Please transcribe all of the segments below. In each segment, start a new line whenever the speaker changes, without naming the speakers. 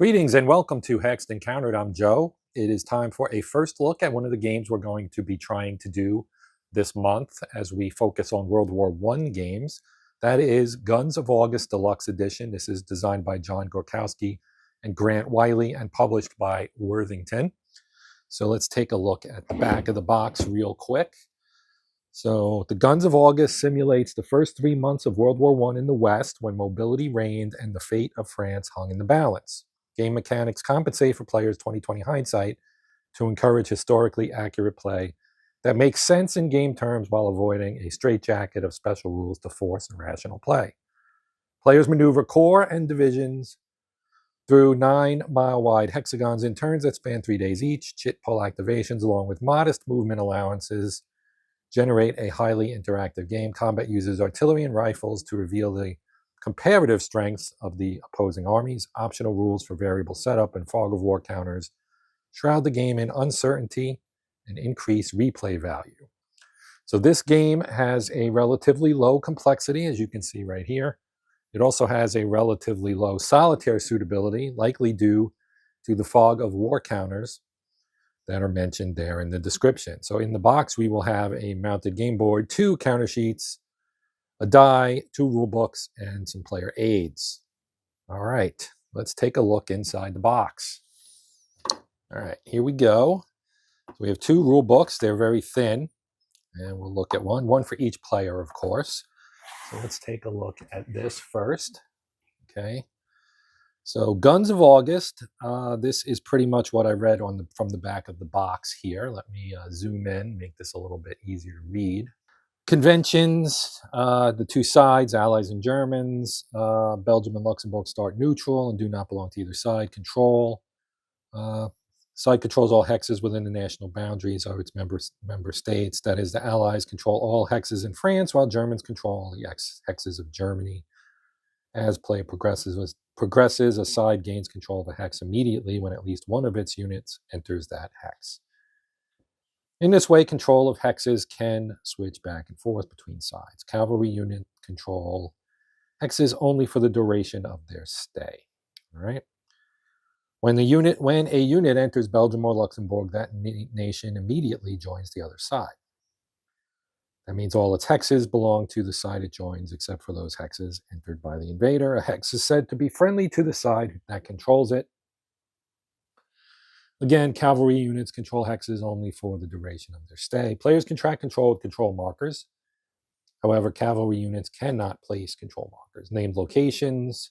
Greetings and welcome to Hexed Encountered. I'm Joe. It is time for a first look at one of the games we're going to be trying to do this month as we focus on World War I games. That is Guns of August Deluxe Edition. This is designed by John Gorkowski and Grant Wylie and published by Worthington. So let's take a look at the back of the box real quick. So the Guns of August simulates the first 3 months of World War I in the West when mobility reigned and the fate of France hung in the balance. Game mechanics compensate for players' 2020 hindsight to encourage historically accurate play that makes sense in game terms while avoiding a straitjacket of special rules to force irrational play. Players maneuver corps and divisions through 9-mile-wide hexagons in turns that span 3 days each. Chit pull activations, along with modest movement allowances, generate a highly interactive game. Combat uses artillery and rifles to reveal the comparative strengths of the opposing armies. Optional rules for variable setup and fog of war counters shroud the game in uncertainty and increase replay value. So this game has a relatively low complexity, as you can see right here. It also has a relatively low solitaire suitability, likely due to the fog of war counters that are mentioned there in the description. So in the box, we will have a mounted game board, 2 counter sheets, a die, 2 rule books, and some player aids. All right, let's take a look inside the box. All right, here we go. So we have 2 rule books. They're very thin, and we'll look at one for each player, of course. So let's take a look at this first. Okay. So Guns of August, this is pretty much what I read from the back of the box here. Let me zoom in, make this a little bit easier to read. Conventions, the 2 sides, Allies and Germans, Belgium and Luxembourg start neutral and do not belong to either side. Control, side controls all hexes within the national boundaries of its member states. That is, the Allies control all hexes in France, while Germans control all the hexes of Germany. As play progresses, a side gains control of a hex immediately when at least one of its units enters that hex. In this way, control of hexes can switch back and forth between sides. Cavalry unit control hexes only for the duration of their stay. All right. When a unit enters Belgium or Luxembourg, that nation immediately joins the other side. That means all its hexes belong to the side it joins, except for those hexes entered by the invader. A hex is said to be friendly to the side that controls it. Again, cavalry units control hexes only for the duration of their stay. Players can track control with control markers. However, cavalry units cannot place control markers. Named locations.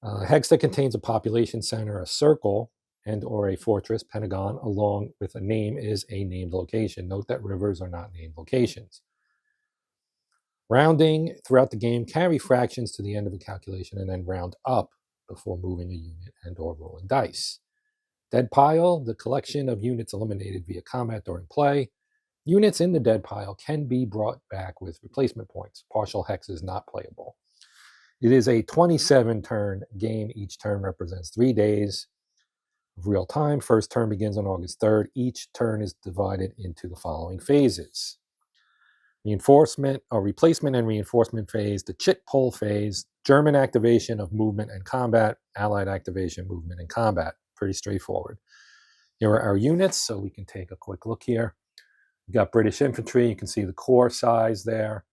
A hex that contains a population center, a circle, and or a fortress, pentagon, along with a name is a named location. Note that rivers are not named locations. Rounding throughout the game, carry fractions to the end of a calculation and then round up before moving a unit and or rolling dice. Dead pile, the collection of units eliminated via combat during play. Units in the dead pile can be brought back with replacement points. Partial hex is not playable. It is a 27-turn game. Each turn represents 3 days of real time. First turn begins on August 3rd. Each turn is divided into the following phases. Reinforcement, or replacement and reinforcement phase, the chit pull phase, German activation of movement and combat, Allied activation, movement and combat. Pretty straightforward. Here are our units, so we can take a quick look here. We've got British infantry. You can see the corps size there.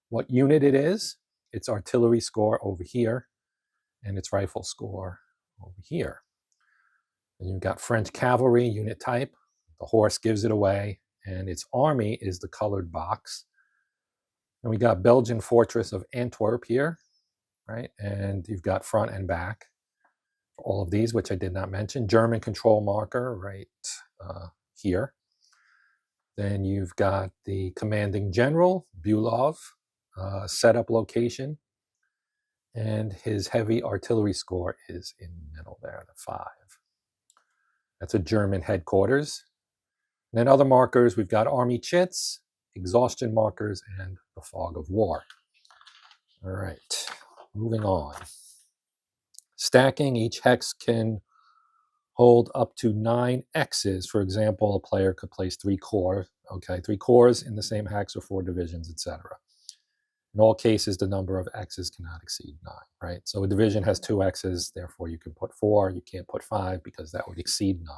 What unit it is, its artillery score over here, and its rifle score over here. And you've got French cavalry unit type. The horse gives it away, and its army is the colored box. And we got Belgian fortress of Antwerp here, right? And you've got front and back. All of these, which I did not mention. German control marker right here. Then you've got the commanding general, Bülow, setup location. And his heavy artillery score is in the middle there, the 5. That's a German headquarters. And then other markers, we've got army chits, exhaustion markers, and the fog of war. All right, moving on. Stacking, each hex can hold up to 9 X's. For example, a player could place 3 corps, 3 corps in the same hex or 4 divisions, etc. In all cases, the number of X's cannot exceed 9, right? So a division has 2 X's, therefore you can put 4. You can't put 5 because that would exceed 9.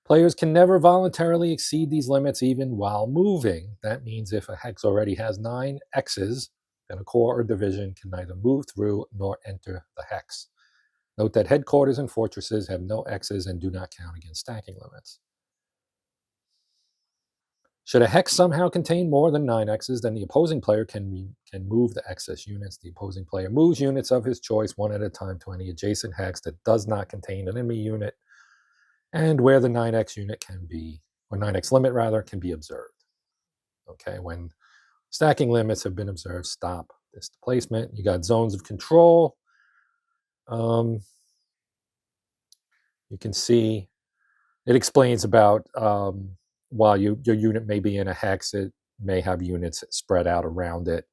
Players can never voluntarily exceed these limits even while moving. That means if a hex already has 9 X's, then a core or division can neither move through nor enter the hex. Note that headquarters and fortresses have no X's and do not count against stacking limits. Should a hex somehow contain more than 9 X's, then the opposing player can move the excess units. The opposing player moves units of his choice one at a time to any adjacent hex that does not contain an enemy unit, and where the 9X unit can be, or 9X limit rather, can be observed. Okay, when stacking limits have been observed, stop this displacement. You got zones of control. You can see it explains about while your unit may be in a hex, it may have units spread out around it.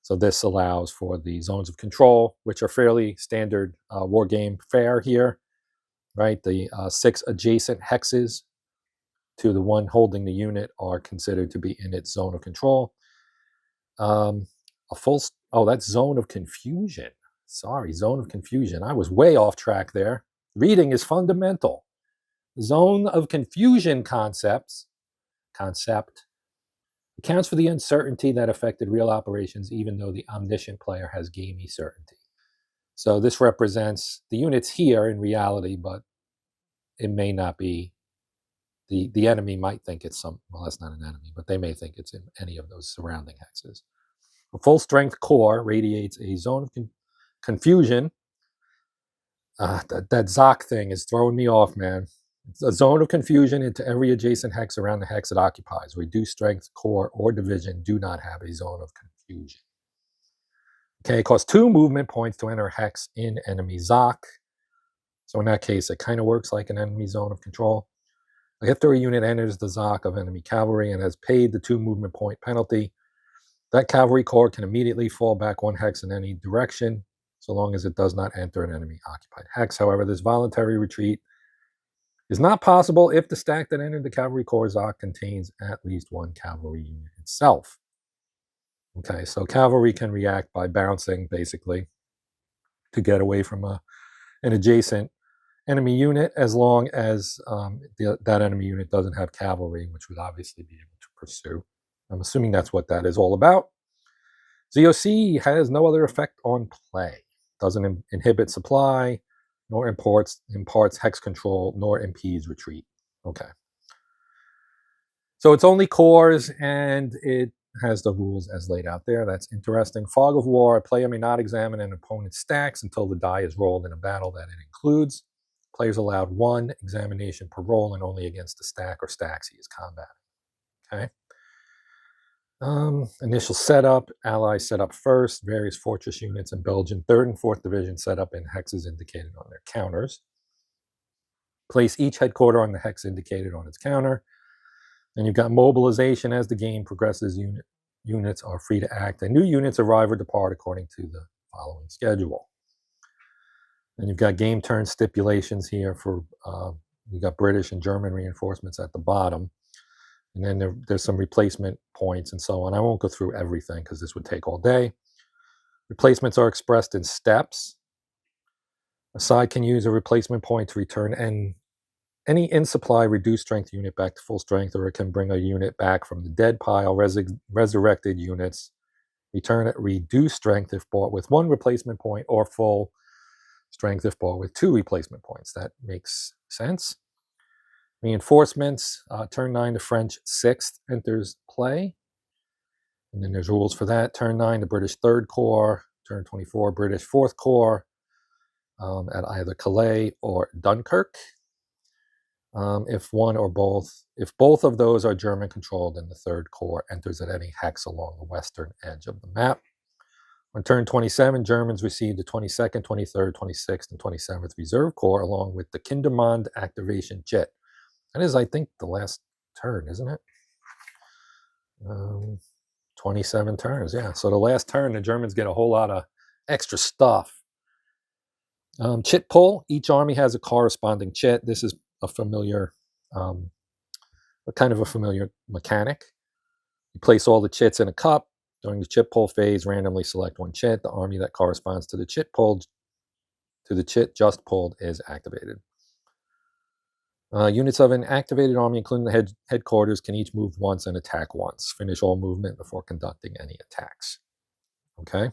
So this allows for the zones of control, which are fairly standard war game fare here, right? The 6 adjacent hexes to the one holding the unit are considered to be in its zone of control. That's zone of confusion. Sorry, zone of confusion. I was way off track there. Reading is fundamental. Zone of confusion concept accounts for the uncertainty that affected real operations, even though the omniscient player has gamey certainty. So this represents the units here in reality, but it may not be. The enemy might think it's that's not an enemy, but they may think it's in any of those surrounding hexes. A full-strength core radiates a zone of confusion. That Zoc thing is throwing me off, man. It's a zone of confusion into every adjacent hex around the hex it occupies. Reduced strength, core, or division do not have a zone of confusion. Okay, it costs 2 movement points to enter a hex in enemy Zoc. So in that case, it kind of works like an enemy zone of control. After a unit enters the Zoc of enemy cavalry and has paid the 2 movement point penalty, that cavalry corps can immediately fall back 1 hex in any direction, so long as it does not enter an enemy-occupied hex. However, this voluntary retreat is not possible if the stack that entered the cavalry corps Zoc contains at least 1 cavalry unit itself. Okay, so cavalry can react by bouncing, basically, to get away from an adjacent enemy unit, as long as that enemy unit doesn't have cavalry, which would obviously be able to pursue. I'm assuming that's what that is all about. ZOC has no other effect on play. Doesn't inhibit supply, nor imparts hex control, nor impedes retreat. Okay. So it's only cores, and it has the rules as laid out there. That's interesting. Fog of War. A player may not examine an opponent's stacks until the die is rolled in a battle that it includes. Players allowed 1 examination per roll and only against the stack or stacks he is combating. Okay. Initial setup. Allies set up first. Various fortress units in Belgian 3rd and 4th Division set up in hexes indicated on their counters. Place each headquarter on the hex indicated on its counter. And you've got mobilization. As the game progresses, units are free to act, and new units arrive or depart according to the following schedule. And you've got game turn stipulations here for, you've got British and German reinforcements at the bottom. And then there's some replacement points and so on. I won't go through everything because this would take all day. Replacements are expressed in steps. A side can use a replacement point to return any in-supply reduced strength unit back to full strength, or it can bring a unit back from the dead pile. Resurrected units return at reduced strength if bought with 1 replacement point, or full strength if bought with 2 replacement points. That makes sense. Reinforcements. Turn 9, the French 6th enters play. And then there's rules for that. Turn 9, the British 3rd Corps. Turn 24, British 4th Corps at either Calais or Dunkirk. If both of those are German controlled, then the 3rd Corps enters at any hex along the western edge of the map. On turn 27, Germans received the 22nd, 23rd, 26th, and 27th Reserve Corps along with the Kindermond activation jet. That is, I think, the last turn, isn't it? 27 turns, yeah. So the last turn, the Germans get a whole lot of extra stuff. Chit pull. Each army has a corresponding chit. This is a familiar, kind of a familiar mechanic. You place all the chits in a cup. During the chit pull phase, randomly select one chit. The army that corresponds to the chit just pulled is activated. Units of an activated army, including the headquarters, can each move once and attack once. Finish all movement before conducting any attacks. Okay.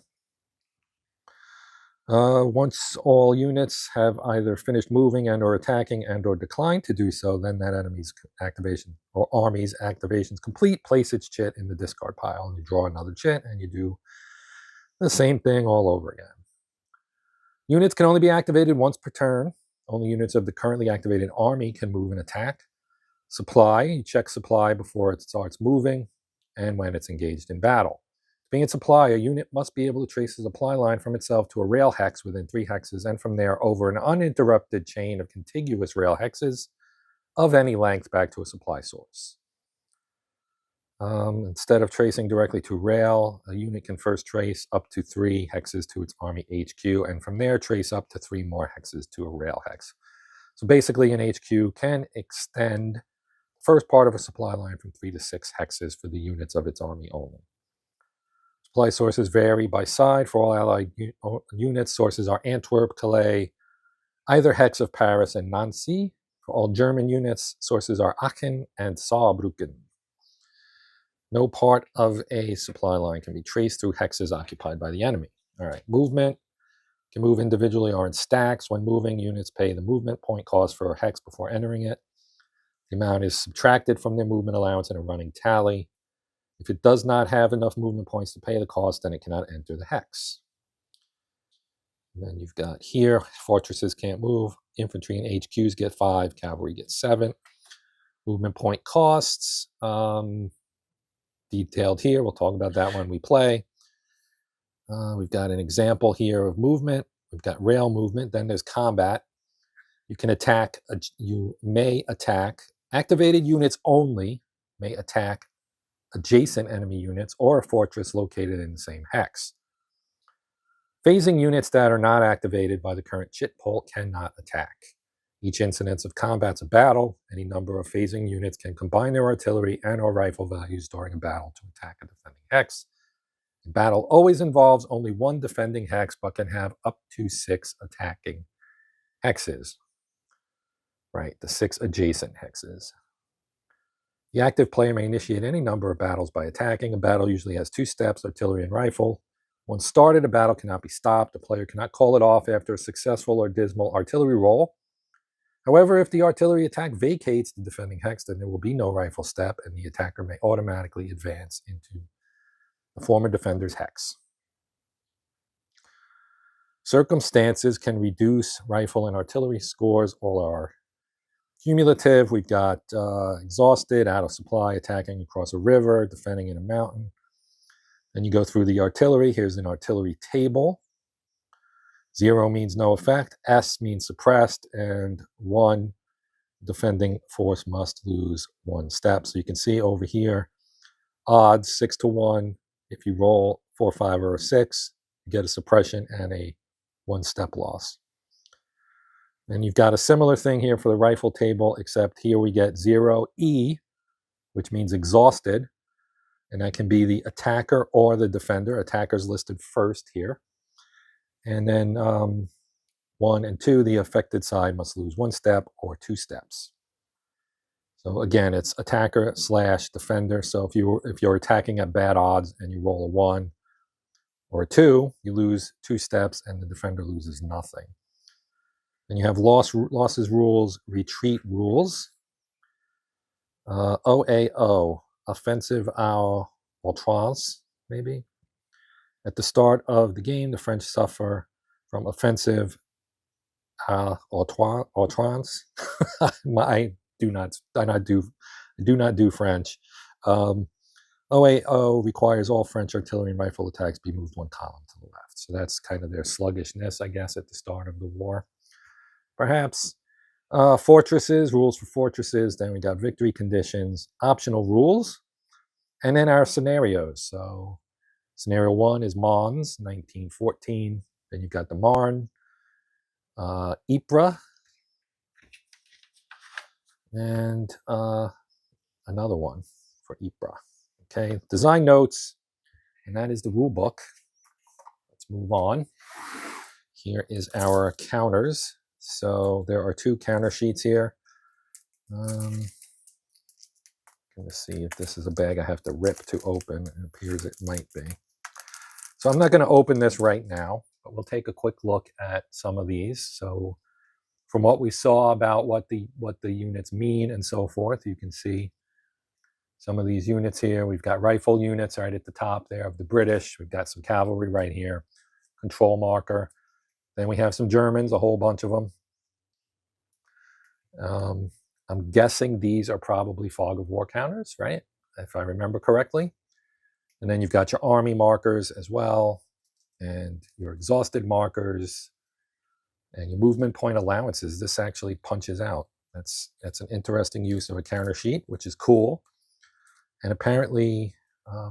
Once all units have either finished moving and or attacking and or declined to do so, then that enemy's activation or army's activation is complete. Place its chit in the discard pile, and you draw another chit, and you do the same thing all over again. Units can only be activated once per turn. Only units of the currently activated army can move and attack. Supply, you check supply before it starts moving and when it's engaged in battle. Being in supply, a unit must be able to trace the supply line from itself to a rail hex within 3 hexes, and from there over an uninterrupted chain of contiguous rail hexes of any length back to a supply source. Instead of tracing directly to rail, a unit can first trace up to 3 hexes to its army HQ, and from there trace up to 3 more hexes to a rail hex. So basically, an HQ can extend the first part of a supply line from 3 to 6 hexes for the units of its army only. Supply sources vary by side. For all Allied units, sources are Antwerp, Calais, either hex of Paris, and Nancy. For all German units, sources are Aachen and Saarbrücken. No part of a supply line can be traced through hexes occupied by the enemy. All right, movement can move individually or in stacks. When moving, units pay the movement point cost for a hex before entering it. The amount is subtracted from their movement allowance in a running tally. If it does not have enough movement points to pay the cost, then it cannot enter the hex. And then you've got here, fortresses can't move. Infantry and HQs get 5, cavalry gets 7. Movement point costs, detailed here. We'll talk about that when we play. We've got an example here of movement. We've got rail movement. Then there's combat. You can attack. You may attack. Activated units only may attack adjacent enemy units or a fortress located in the same hex. Phasing units that are not activated by the current chit pull cannot attack. Each incidence of combat's a battle. Any number of phasing units can combine their artillery and or rifle values during a battle to attack a defending hex. The battle always involves only one defending hex, but can have up to 6 attacking hexes. Right, the 6 adjacent hexes. The active player may initiate any number of battles by attacking. A battle usually has 2 steps, artillery and rifle. Once started, a battle cannot be stopped. The player cannot call it off after a successful or dismal artillery roll. However, if the artillery attack vacates the defending hex, then there will be no rifle step, and the attacker may automatically advance into the former defender's hex. Circumstances can reduce rifle and artillery scores. All are cumulative. We've got exhausted, out of supply, attacking across a river, defending in a mountain. Then you go through the artillery. Here's an artillery table. 0 means no effect, S means suppressed, and 1, defending force must lose 1 step. So you can see over here, odds 6 to 1. If you roll 4, 5, or a 6, you get a suppression and a 1 step loss. And you've got a similar thing here for the rifle table, except here we get 0 E, which means exhausted, and that can be the attacker or the defender. Attacker's listed first here. And then 1 and 2, the affected side must lose 1 step or 2 steps. So again, it's attacker / defender. So if you're attacking at bad odds and you roll a 1 or a 2, you lose 2 steps and the defender loses nothing. Then you have losses rules, retreat rules. OAO, offensive à outrance, maybe. At the start of the game, the French suffer from offensive à outrance. I do not do French. OAO requires all French artillery and rifle attacks be moved 1 column to the left. So that's kind of their sluggishness, I guess, at the start of the war. Perhaps. Fortresses, rules for fortresses. Then we got victory conditions, optional rules, and then our scenarios. So scenario 1 is Mons, 1914. Then you've got the Marne, Ypres, and another one for Ypres. Okay, design notes, and that is the rule book. Let's move on. Here is our counters. So there are 2 counter sheets here. Let's see if this is a bag I have to rip to open. It appears it might be. So I'm not going to open this right now, but we'll take a quick look at some of these. So from what we saw about what the units mean and so forth, you can see some of these units here. We've got rifle units right at the top there of the British. We've got some cavalry right here, control marker. Then we have some Germans, a whole bunch of them. I'm guessing these are probably fog of war counters, right? If I remember correctly. And then you've got your army markers as well, and your exhausted markers, and your movement point allowances. This actually punches out. That's an interesting use of a counter sheet, which is cool. And apparently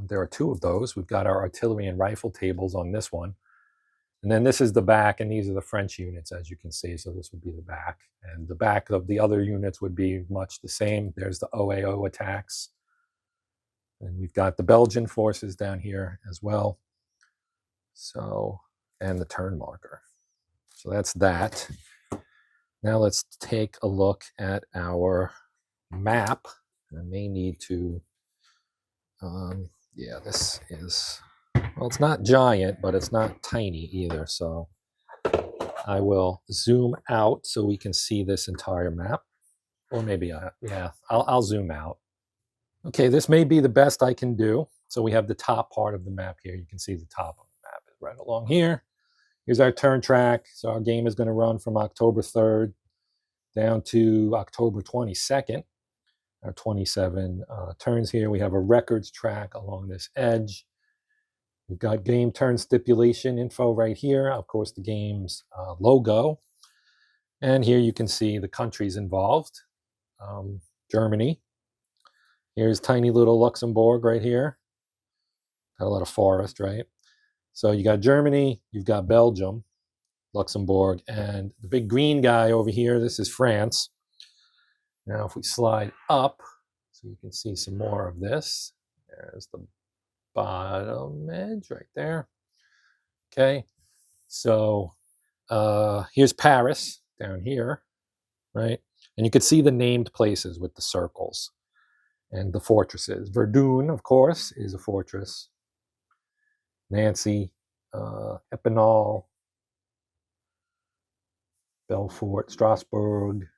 there are 2 of those. We've got our artillery and rifle tables on this one. And then this is the back, and these are the French units, as you can see. So this would be the back. And the back of the other units would be much the same. There's the OAO attacks. And we've got the Belgian forces down here as well. So, and the turn marker. So that's that. Now let's take a look at our map. I may need to, yeah, this is, well, it's not giant, but it's not tiny either. So I will zoom out so we can see this entire map. Or maybe, I'll zoom out. Okay, this may be the best I can do. So we have the top part of the map here. You can see the top of the map is right along here. Here's our turn track. So our game is going to run from October 3rd down to October 22nd. Our 27 turns here. We have a records track along this edge. We've got game turn stipulation info right here. Of course, the game's logo. And here you can see the countries involved. Germany. Here's tiny little Luxembourg right here. Got a lot of forest, right? So you got Germany, you've got Belgium, Luxembourg, and the big green guy over here, this is France. Now if we slide up, so you can see some more of this. There's the bottom edge right there. Okay, so here's Paris down here, right? And you can see the named places with the circles and the fortresses. Verdun, of course, is a fortress. Nancy, Epinal, Belfort, Strasbourg.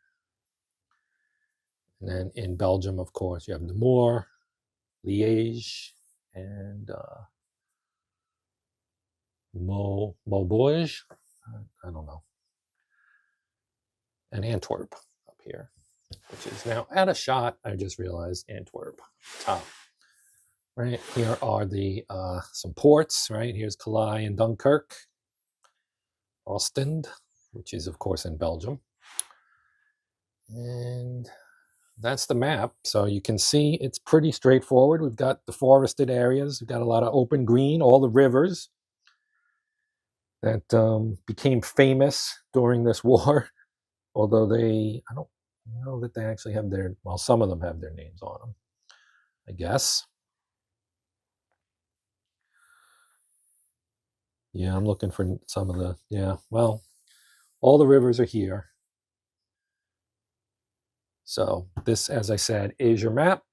And then in Belgium, of course, you have Namur, Liège, and Maubeuge. I don't know. And Antwerp up here, which is now at a shot. I just realized Antwerp top. Right here are the some ports. Right here's Calais and Dunkirk, Ostend, which is of course in Belgium, and that's the map. So you can see it's pretty straightforward. We've got the forested areas. We've got a lot of open green. All the rivers that became famous during this war, although I don't know that they actually have well, some of them have their names on them, I guess. Yeah, I'm looking for some of well, all the rivers are here. So this, as I said, is your map.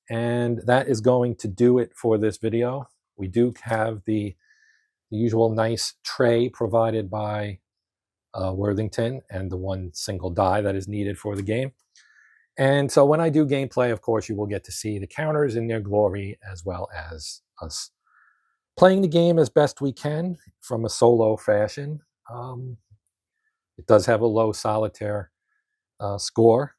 And that is going to do it for this video. We do have the usual nice tray provided by Worthington and the 1 single die that is needed for the game. And so when I do gameplay, of course, you will get to see the counters in their glory, as well as us playing the game as best we can from a solo fashion. It does have a low solitaire score,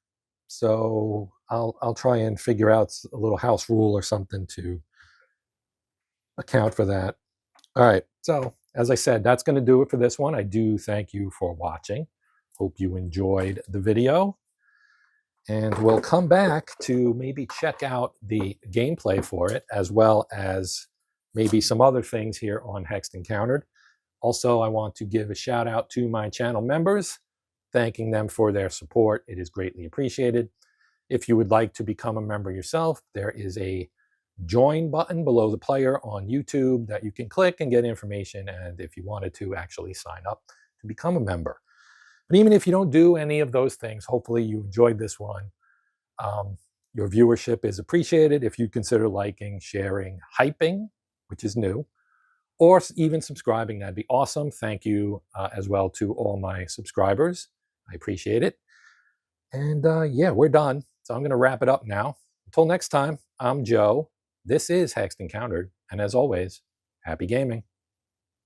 so I'll try and figure out a little house rule or something to account for that. All right, so as I said, that's going to do it for this one. I do thank you for watching. Hope you enjoyed the video. And we'll come back to maybe check out the gameplay for it, as well as maybe some other things here on Hexed Encountered. Also, I want to give a shout out to my channel members, thanking them for their support. It is greatly appreciated. If you would like to become a member yourself, there is a join button below the player on YouTube that you can click and get information, and if you wanted to actually sign up to become a member. But even if you don't do any of those things, hopefully you enjoyed this one. Your viewership is appreciated if you consider liking, sharing, hyping, which is new, or even subscribing. That'd be awesome. Thank you as well to all my subscribers. I appreciate it. And yeah, we're done. So I'm going to wrap it up now. Until next time, I'm Joe. This is Hexed Encountered. And as always, happy gaming.